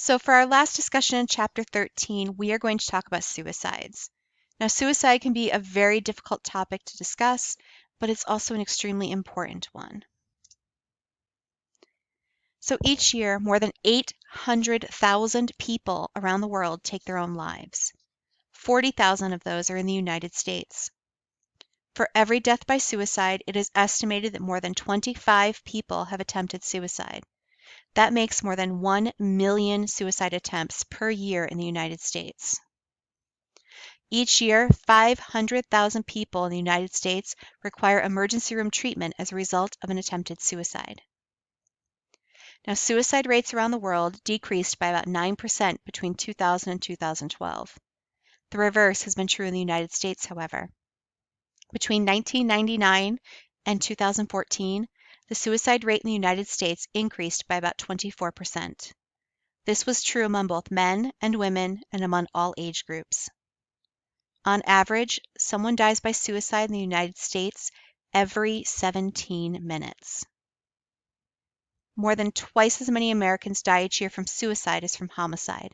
So for our last discussion in Chapter 13, we are going to talk about suicides. Now, suicide can be a very difficult topic to discuss, but it's also an extremely important one. So each year, more than 800,000 people around the world take their own lives. 40,000 of those are in the United States. For every death by suicide, it is estimated that more than 25 people have attempted suicide. That makes more than 1 million suicide attempts per year in the United States. Each year, 500,000 people in the United States require emergency room treatment as a result of an attempted suicide. Now, suicide rates around the world decreased by about 9% between 2000 and 2012. The reverse has been true in the United States, however. Between 1999 and 2014, the suicide rate in the United States increased by about 24%. This was true among both men and women and among all age groups. On average, someone dies by suicide in the United States every 17 minutes. More than twice as many Americans die each year from suicide as from homicide.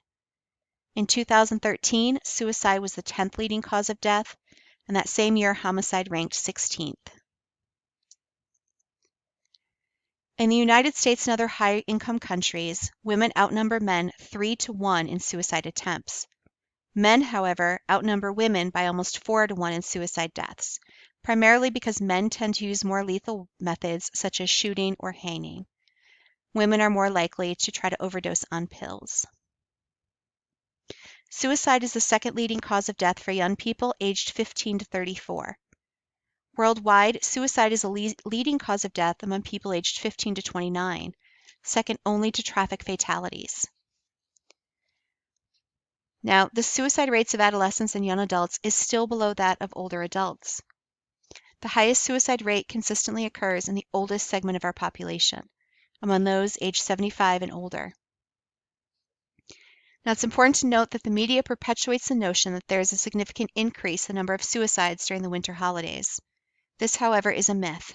In 2013, suicide was the 10th leading cause of death, and that same year, homicide ranked 16th. In the United States and other high-income countries, women outnumber men 3 to 1 in suicide attempts. Men, however, outnumber women by almost 4 to 1 in suicide deaths, primarily because men tend to use more lethal methods such as shooting or hanging. Women are more likely to try to overdose on pills. Suicide is the second leading cause of death for young people aged 15 to 34. Worldwide, suicide is a leading cause of death among people aged 15 to 29, second only to traffic fatalities. Now, the suicide rates of adolescents and young adults is still below that of older adults. The highest suicide rate consistently occurs in the oldest segment of our population, among those aged 75 and older. Now, it's important to note that the media perpetuates the notion that there is a significant increase in the number of suicides during the winter holidays. This, however, is a myth.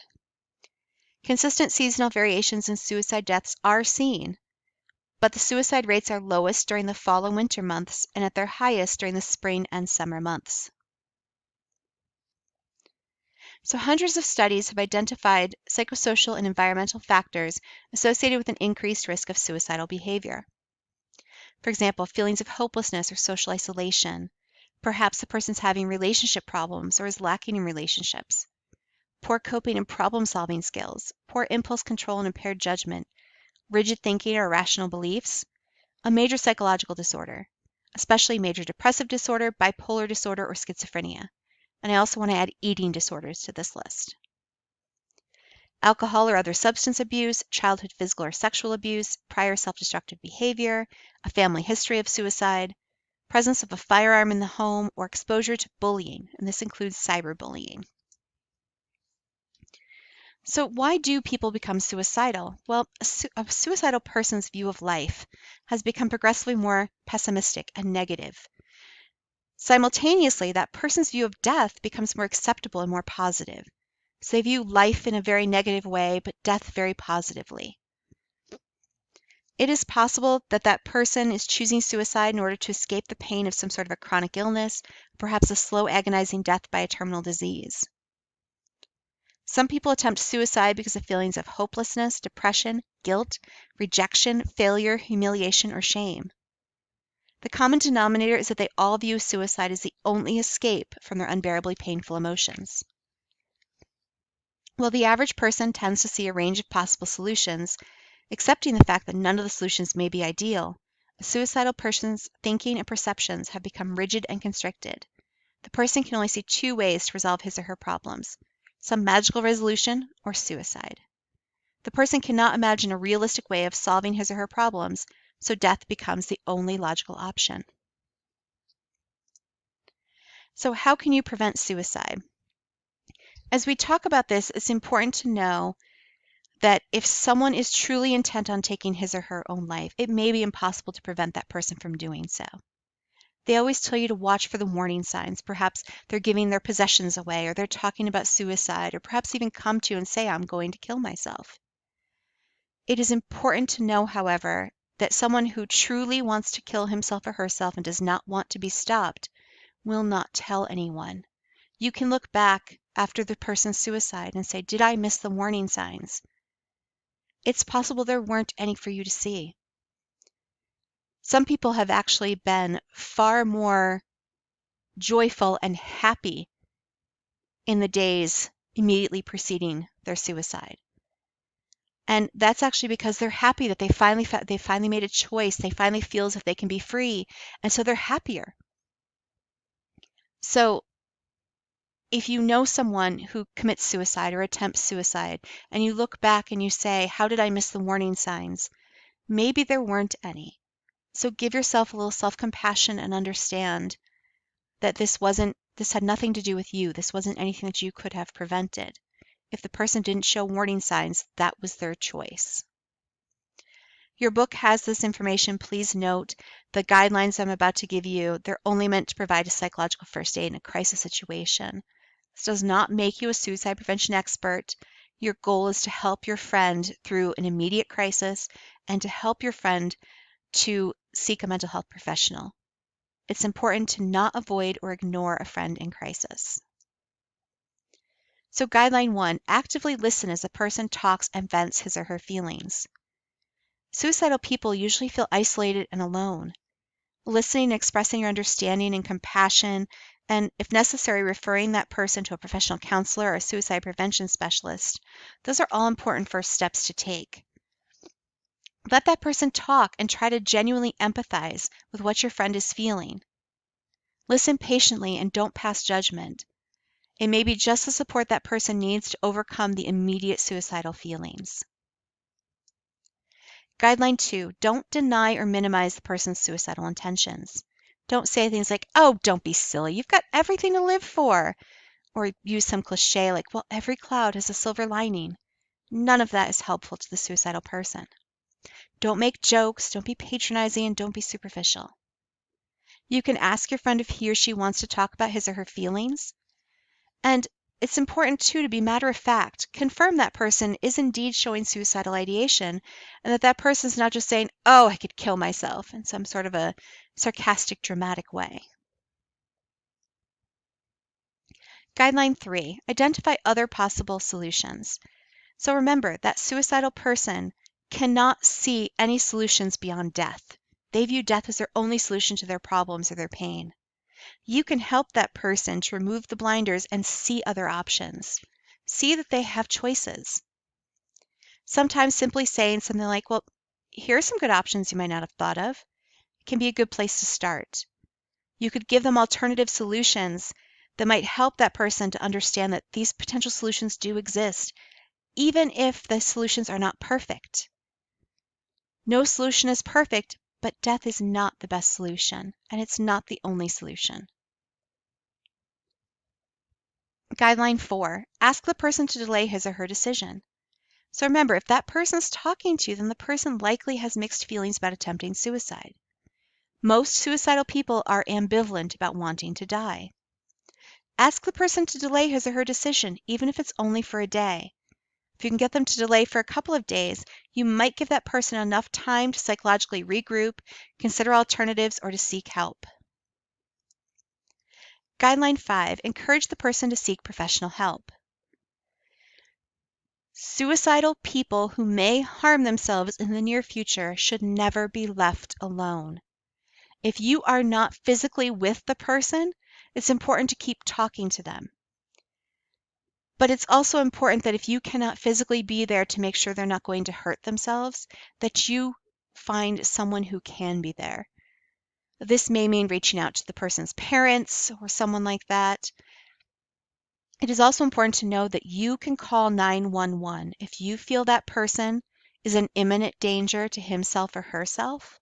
Consistent seasonal variations in suicide deaths are seen, but the suicide rates are lowest during the fall and winter months and at their highest during the spring and summer months. So hundreds of studies have identified psychosocial and environmental factors associated with an increased risk of suicidal behavior. For example, feelings of hopelessness or social isolation. Perhaps the person's having relationship problems or is lacking in relationships. Poor coping and problem-solving skills, poor impulse control and impaired judgment, rigid thinking or irrational beliefs, a major psychological disorder, especially major depressive disorder, bipolar disorder, or schizophrenia. And I also want to add eating disorders to this list. Alcohol or other substance abuse, childhood physical or sexual abuse, prior self-destructive behavior, a family history of suicide, presence of a firearm in the home, or exposure to bullying, and this includes cyberbullying. So why do people become suicidal? Well, a suicidal person's view of life has become progressively more pessimistic and negative. Simultaneously, that person's view of death becomes more acceptable and more positive. So they view life in a very negative way, but death very positively. It is possible that that person is choosing suicide in order to escape the pain of some sort of a chronic illness, perhaps a slow agonizing death by a terminal disease. Some people attempt suicide because of feelings of hopelessness, depression, guilt, rejection, failure, humiliation, or shame. The common denominator is that they all view suicide as the only escape from their unbearably painful emotions. While the average person tends to see a range of possible solutions, accepting the fact that none of the solutions may be ideal, a suicidal person's thinking and perceptions have become rigid and constricted. The person can only see two ways to resolve his or her problems: some magical resolution or suicide. The person cannot imagine a realistic way of solving his or her problems, so death becomes the only logical option. So how can you prevent suicide? As we talk about this, it's important to know that if someone is truly intent on taking his or her own life, it may be impossible to prevent that person from doing so. They always tell you to watch for the warning signs. Perhaps they're giving their possessions away, or they're talking about suicide, or perhaps even come to you and say, "I'm going to kill myself." It is important to know, however, that someone who truly wants to kill himself or herself and does not want to be stopped will not tell anyone. You can look back after the person's suicide and say, did I miss the warning signs? It's possible there weren't any for you to see. Some people have actually been far more joyful and happy in the days immediately preceding their suicide. And that's actually because they're happy that they finally made a choice. They finally feel as if they can be free, and so they're happier. So if you know someone who commits suicide or attempts suicide, and you look back and you say, how did I miss the warning signs? Maybe there weren't any. So give yourself a little self-compassion and understand that this had nothing to do with you. This wasn't anything that you could have prevented. If the person didn't show warning signs, that was their choice. Your book has this information. Please note the guidelines I'm about to give you, they're only meant to provide a psychological first aid in a crisis situation. This does not make you a suicide prevention expert. Your goal is to help your friend through an immediate crisis and to help your friend to seek a mental health professional. It's important to not avoid or ignore a friend in crisis. So guideline 1, actively listen as a person talks and vents his or her feelings. Suicidal people usually feel isolated and alone. Listening and expressing your understanding and compassion, and if necessary, referring that person to a professional counselor or a suicide prevention specialist, those are all important first steps to take. Let that person talk and try to genuinely empathize with what your friend is feeling. Listen patiently and don't pass judgment. It may be just the support that person needs to overcome the immediate suicidal feelings. Guideline 2, don't deny or minimize the person's suicidal intentions. Don't say things like, oh, don't be silly, you've got everything to live for. Or use some cliche like, well, every cloud has a silver lining. None of that is helpful to the suicidal person. Don't make jokes, don't be patronizing, and don't be superficial. You can ask your friend if he or she wants to talk about his or her feelings. And it's important, too, to be matter of fact. Confirm that person is indeed showing suicidal ideation and that that person is not just saying, oh, I could kill myself in some sort of a sarcastic, dramatic way. Guideline 3, identify other possible solutions. So remember, that suicidal person cannot see any solutions beyond death. They view death as their only solution to their problems or their pain. You can help that person to remove the blinders and see other options. See that they have choices. Sometimes simply saying something like, well, here are some good options you might not have thought of, can be a good place to start. You could give them alternative solutions that might help that person to understand that these potential solutions do exist, even if the solutions are not perfect. No solution is perfect, but death is not the best solution, and it's not the only solution. Guideline 4, ask the person to delay his or her decision. So remember, if that person's talking to you, then the person likely has mixed feelings about attempting suicide. Most suicidal people are ambivalent about wanting to die. Ask the person to delay his or her decision, even if it's only for a day. If you can get them to delay for a couple of days, you might give that person enough time to psychologically regroup, consider alternatives, or to seek help. Guideline 5, encourage the person to seek professional help. Suicidal people who may harm themselves in the near future should never be left alone. If you are not physically with the person, it's important to keep talking to them. But it's also important that if you cannot physically be there to make sure they're not going to hurt themselves, that you find someone who can be there. This may mean reaching out to the person's parents or someone like that. It is also important to know that you can call 911 if you feel that person is in imminent danger to himself or herself.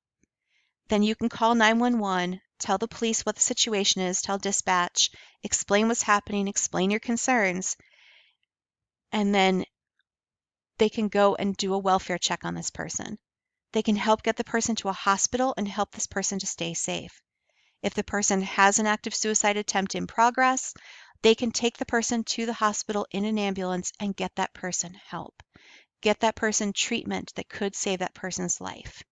Then you can call 911, tell the police what the situation is, tell dispatch, explain what's happening, explain your concerns, and then they can go and do a welfare check on this person. They can help get the person to a hospital and help this person to stay safe. If the person has an active suicide attempt in progress, they can take the person to the hospital in an ambulance and get that person help. Get that person treatment that could save that person's life.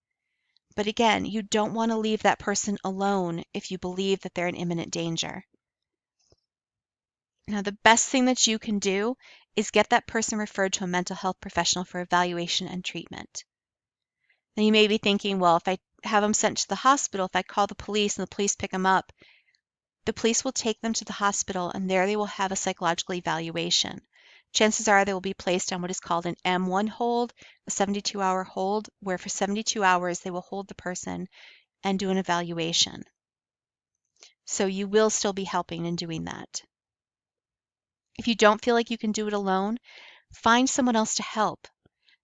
But again, you don't want to leave that person alone if you believe that they're in imminent danger. Now, the best thing that you can do is get that person referred to a mental health professional for evaluation and treatment. Now, you may be thinking, well, if I have them sent to the hospital, if I call the police and the police pick them up, the police will take them to the hospital and there they will have a psychological evaluation. Chances are they will be placed on what is called an M1 hold, a 72-hour hold, where for 72 hours they will hold the person and do an evaluation. So you will still be helping and doing that. If you don't feel like you can do it alone, find someone else to help.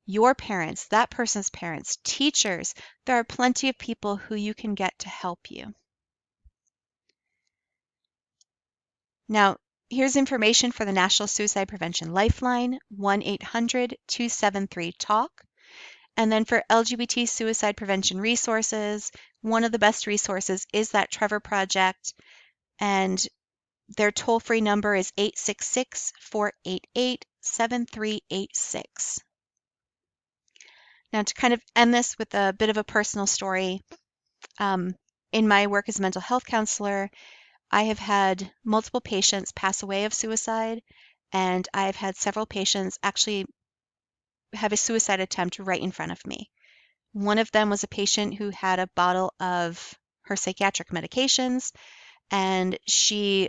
Your parents, that person's parents, teachers, there are plenty of people who you can get to help you. Now, here's information for the National Suicide Prevention Lifeline, 1-800-273-TALK. And then for LGBT suicide prevention resources, one of the best resources is that Trevor Project, and their toll-free number is 866-488-7386. Now, to kind of end this with a bit of a personal story, in my work as a mental health counselor, I have had multiple patients pass away of suicide, and I have had several patients actually have a suicide attempt right in front of me. One of them was a patient who had a bottle of her psychiatric medications, and she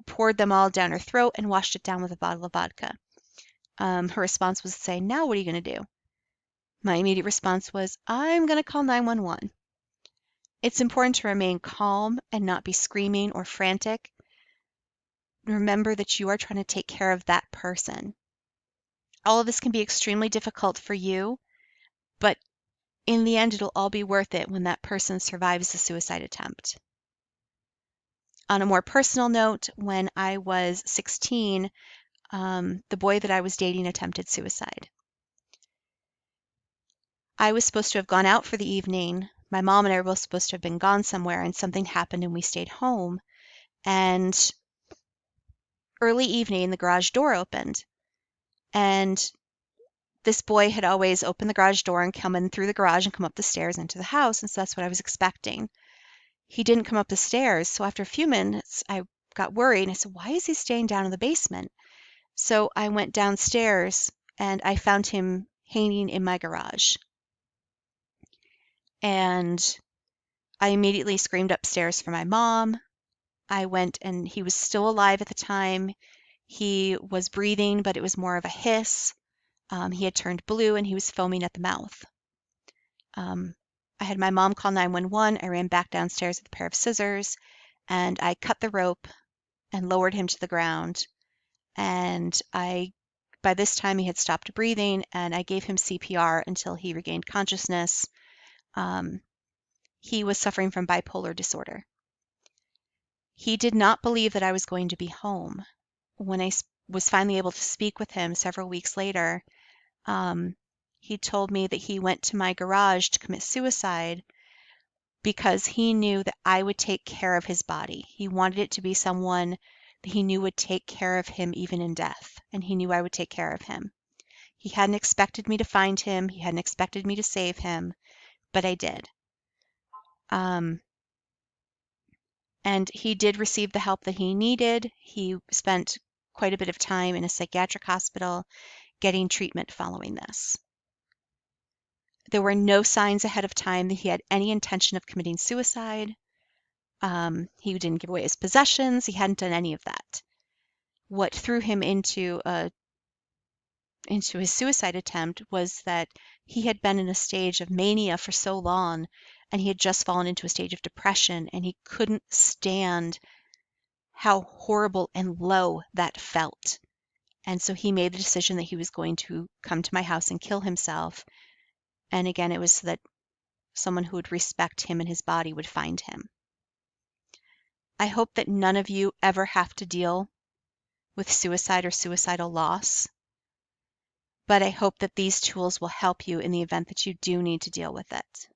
poured them all down her throat and washed it down with a bottle of vodka. Her response was to say, "Now what are you going to do?" My immediate response was, "I'm going to call 911. It's important to remain calm and not be screaming or frantic. Remember that you are trying to take care of that person. All of this can be extremely difficult for you, but in the end, it'll all be worth it when that person survives the suicide attempt." On a more personal note, when I was 16, the boy that I was dating attempted suicide. I was supposed to have gone out for the evening. My mom and I were both supposed to have been gone somewhere, and something happened and we stayed home. And early evening, the garage door opened. And this boy had always opened the garage door and come in through the garage and come up the stairs into the house. And so that's what I was expecting. He didn't come up the stairs. So after a few minutes, I got worried. And I said, "Why is he staying down in the basement?" So I went downstairs and I found him hanging in my garage. And I immediately screamed upstairs for my mom. I went, and he was still alive at the time. He was breathing, but it was more of a hiss. He had turned blue and he was foaming at the mouth. I had my mom call 911. I ran back downstairs with a pair of scissors and I cut the rope and lowered him to the ground. And by this time, he had stopped breathing, and I gave him CPR until he regained consciousness. He was suffering from bipolar disorder. He did not believe that I was going to be home. When I was finally able to speak with him several weeks later, he told me that he went to my garage to commit suicide because he knew that I would take care of his body. He wanted it to be someone that he knew would take care of him even in death, and he knew I would take care of him. He hadn't expected me to find him. He hadn't expected me to save him, but I did. And he did receive the help that he needed. He spent quite a bit of time in a psychiatric hospital getting treatment following this. There were no signs ahead of time that he had any intention of committing suicide. He didn't give away his possessions. He hadn't done any of that. What threw him into his suicide attempt was that he had been in a stage of mania for so long, and he had just fallen into a stage of depression, and he couldn't stand how horrible and low that felt. And so he made the decision that he was going to come to my house and kill himself. And again, it was so that someone who would respect him and his body would find him. I hope that none of you ever have to deal with suicide or suicidal loss, but I hope that these tools will help you in the event that you do need to deal with it.